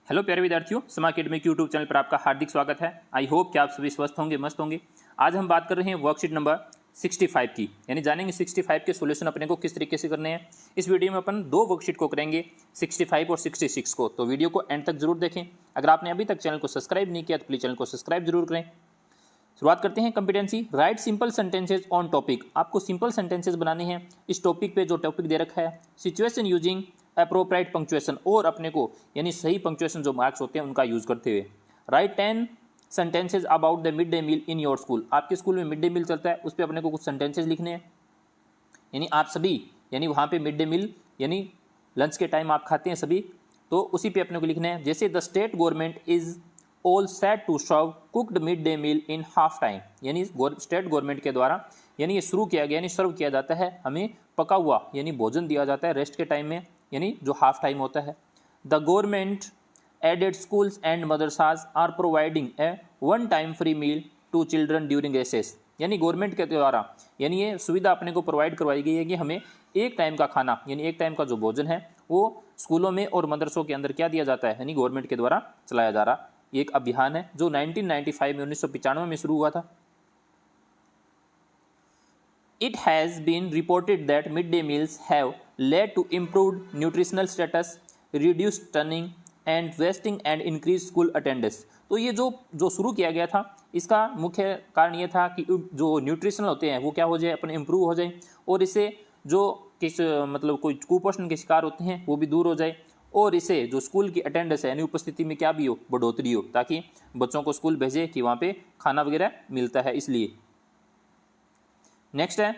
Hello प्यारे विद्यार्थियों, समा अकेडमी के यूट्यूब चैनल पर आपका हार्दिक स्वागत है। आई होप कि आप सभी स्वस्थ होंगे, मस्त होंगे। आज हम बात कर रहे हैं वर्कशीट नंबर 65 की, यानी जानेंगे 65 के सॉल्यूशन अपने को किस तरीके से करने हैं। इस वीडियो में अपन दो वर्कशीट को करेंगे, 65 और 66 को, तो वीडियो को एंड तक जरूर देखें। अगर आपने अभी तक चैनल को सब्सक्राइब नहीं किया तो प्लीज चैनल को सब्सक्राइब जरूर करें। शुरुआत करते हैं। Competency, right simple sentences on topic. आपको सिंपल सेंटेंसेज बनाने हैं इस टॉपिक पे जो टॉपिक दे रखा है। सिचुएशन यूजिंग अप्रोप्रिएट पंक्चुएशन, और अपने को यानी सही पंक्चुएशन जो मार्क्स होते हैं उनका यूज करते हुए। Write 10 sentences about the mid day meal in your school. आपके स्कूल में मिड डे मील चलता है, उस पर अपने को कुछ सेंटेंसेज लिखने हैं। यानी आप सभी, यानी वहाँ पे मिड डे मील यानी लंच के टाइम आप खाते हैं सभी, तो उसी पे अपने को लिखना है। जैसे the state government is all set to serve cooked mid day meal in half time. यानी स्टेट गवर्नमेंट के द्वारा यानी ये शुरू किया गया, यानी सर्व किया जाता है, हमें पका हुआ यानी भोजन दिया जाता है रेस्ट के टाइम में, यानी जो हाफ टाइम होता है। The government aided schools and madrasas are providing a one time free meal to children during recess. यानी गवर्नमेंट के द्वारा यानी ये सुविधा अपने को प्रोवाइड करवाई गई है कि हमें एक टाइम का खाना यानी एक टाइम का जो भोजन है वो स्कूलों में और मदरसों के अंदर क्या दिया जाता है, यानी गवर्नमेंट के द्वारा चलाया जा रहा एक अभियान है जो 1995 में 1995 में शुरू हुआ था। It has been reported that midday meals have led to improved nutritional status, reduced stunning and wasting and increased school attendance। तो ये जो शुरू किया गया था इसका मुख्य कारण ये था कि जो न्यूट्रिशनल होते हैं वो क्या हो जाए, अपने इम्प्रूव हो जाए, और इससे जो किस मतलब कोई कुपोषण के शिकार होते हैं वो भी दूर हो जाए, और इसे जो स्कूल की अटेंडेंस है यानी उपस्थिति में क्या भी हो, बढ़ोतरी हो, ताकि बच्चों को स्कूल भेजे कि वहाँ पे खाना वगैरह मिलता है इसलिए। नेक्स्ट है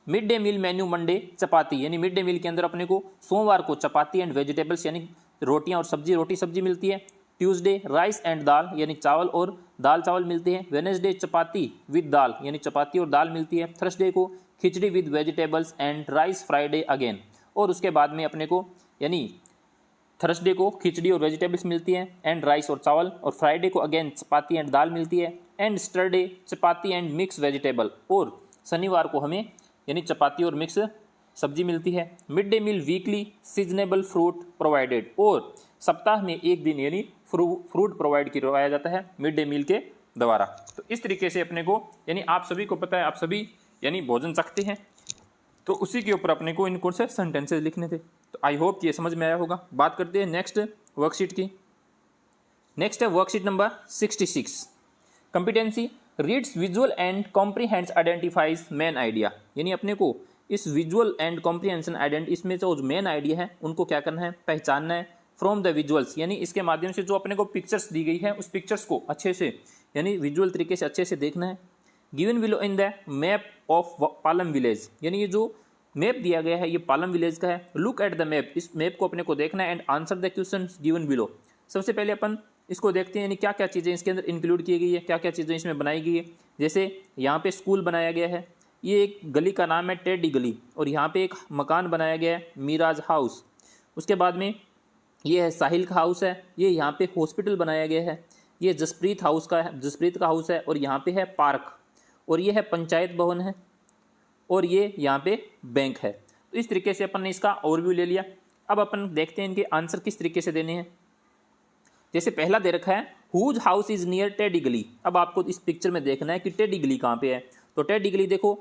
mid day meal menu Monday chapati. यानी मिड डे मील के अंदर अपने को सोमवार को चपाती एंड वेजिटेबल्स यानी रोटियां और सब्जी, रोटी सब्जी मिलती है। ट्यूसडे राइस एंड दाल यानी चावल और दाल चावल मिलते हैं। वेडनेसडे चपाती विद दाल यानी चपाती और दाल मिलती है। थर्सडे को khichdi with vegetables and rice. Friday again, और उसके बाद में अपने को यानी थर्सडे को खिचड़ी और वेजिटेबल्स मिलती है एंड राइस और चावल, और फ्राइडे को अगेन चपाती एंड दाल मिलती है, and Saturday chapati and mix vegetable, और शनिवार को हमें यानी चपाती और मिक्स सब्जी मिलती है। Mid day meal weekly seasonable fruit provided, और सप्ताह में एक दिन यानी फ्रूट प्रोवाइड करवाया जाता है मिड डे मील के द्वारा। तो इस तरीके से अपने को यानी आप सभी को पता है, आप सभी यानी भोजन सकते हैं, तो उसी के ऊपर अपने को इन कोर्स से सेंटेंसेज लिखने थे। तो आई होप ये समझ में आया होगा। बात करते हैं नेक्स्ट वर्कशीट की। नेक्स्ट है worksheet number 66। Competency, reads visual and comprehends identifies main idea. यानी अपने को इस विजुअल एंड कॉम्प्रीहेंशन आइडेंट इसमें जो मेन आइडिया है उनको क्या करना है, पहचानना है। फ्रॉम द विजुअल्स यानी इसके माध्यम से जो अपने को पिक्चर्स दी गई है उस पिक्चर्स को अच्छे से यानी विजुअल तरीके से अच्छे से देखना है। Given below in the map of Palam village. यानी ये जो मैप दिया गया है ये पालम विलेज का है। लुक एट द मैप, इस मैप को अपने को देखना है and answer the question given below. सबसे पहले अपन इसको देखते हैं यानी क्या क्या चीज़ें इसके अंदर इंक्लूड की गई है, क्या क्या चीज़ें इसमें बनाई गई है। जैसे यहाँ पे स्कूल बनाया गया है, ये एक गली का नाम है टेडी गली, और यहाँ पे एक मकान बनाया गया है मीराज हाउस। उसके बाद में ये है साहिल का हाउस है, ये यहाँ पे हॉस्पिटल बनाया गया है, ये जसप्रीत हाउस का है, जसप्रीत का हाउस है, और यहाँ पे है पार्क, और ये है पंचायत भवन है, और ये यहाँ पे बैंक है। तो इस तरीके से अपन ने इसका ओवरव्यू ले लिया। अब अपन देखते हैं इनके आंसर किस तरीके से देने हैं। जैसे पहला दे रखा है whose house is near Tedhi Gali. अब आपको इस पिक्चर में देखना है कि टेडी गली कहाँ पे है। तो टेडी गली देखो,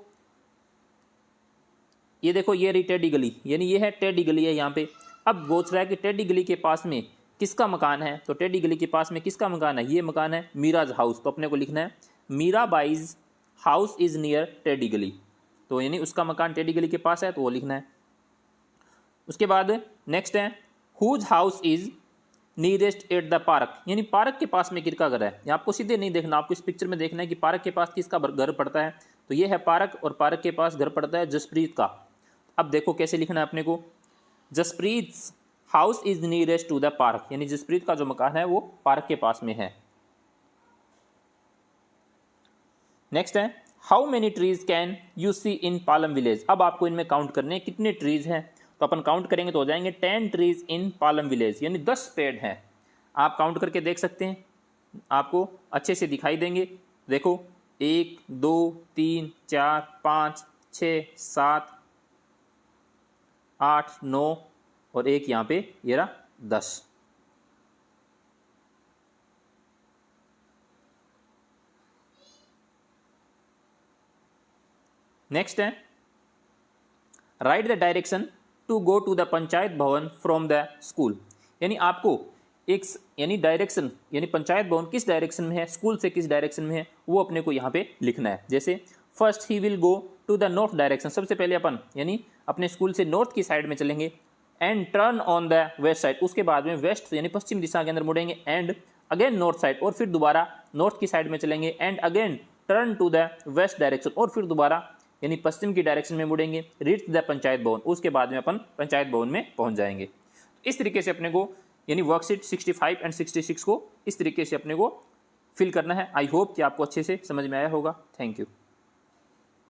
ये देखो ये रही टेडी गली, यानी ये है टेडी गली है यहाँ पे। अब पूछ रहा है कि टेडी गली के पास में किसका मकान है, तो टेडी गली के पास में किसका मकान है, ये मकान है मीराज हाउस। तो अपने को लिखना है Meera Bai's house is near Tedhi Gali, तो यानी उसका मकान टेडी गली के पास है, तो वो लिखना है। उसके बाद नेक्स्ट है whose house is nearest at the park. यानी पार्क के पास में किसका घर है, ये आपको सीधे नहीं देखना, आपको इस पिक्चर में देखना है कि पार्क के पास किसका घर पड़ता है। तो ये है पार्क, और पार्क के पास घर पड़ता है जसप्रीत का। अब देखो कैसे लिखना है अपने को, Jaspreet house is nearest to the park, यानी जसप्रीत का जो मकान है वो पार्क के पास में है। नेक्स्ट है how many trees can you see in Palam village. अब आपको इनमें काउंट करने हैं कितने ट्रीज हैं, तो अपन काउंट करेंगे तो हो जाएंगे 10 ट्रीज इन पालम विलेज, यानी 10 पेड़ हैं। आप काउंट करके देख सकते हैं, आपको अच्छे से दिखाई देंगे। देखो 1 2 3 4 5 6 7 8 9 और एक यहाँ पे ये रहा 10। नेक्स्ट है write the direction to go to the panchayat bhavan from the school, यानी आपको एक यानी डायरेक्शन यानी पंचायत भवन किस डायरेक्शन में है, स्कूल से किस डायरेक्शन में है, वो अपने को यहाँ पे लिखना है। जैसे first he will go to the north direction, सबसे पहले अपन यानी अपने स्कूल से नॉर्थ की साइड में चलेंगे, and turn on the west side, उसके बाद में वेस्ट यानी पश्चिम दिशा के अंदर मुड़ेंगे, एंड अगेन नॉर्थ साइड, और फिर दोबारा नॉर्थ की साइड में चलेंगे, and again turn to the west direction, और फिर दोबारा यानी पश्चिम की डायरेक्शन में मुड़ेंगे, रीच द पंचायत भवन, उसके बाद में अपन पंचायत भवन में पहुंच जाएंगे। इस तरीके से अपने को यानी वर्कशीट 65 एंड 66 को इस तरीके से अपने को फिल करना है। आई होप कि आपको अच्छे से समझ में आया होगा। Thank you.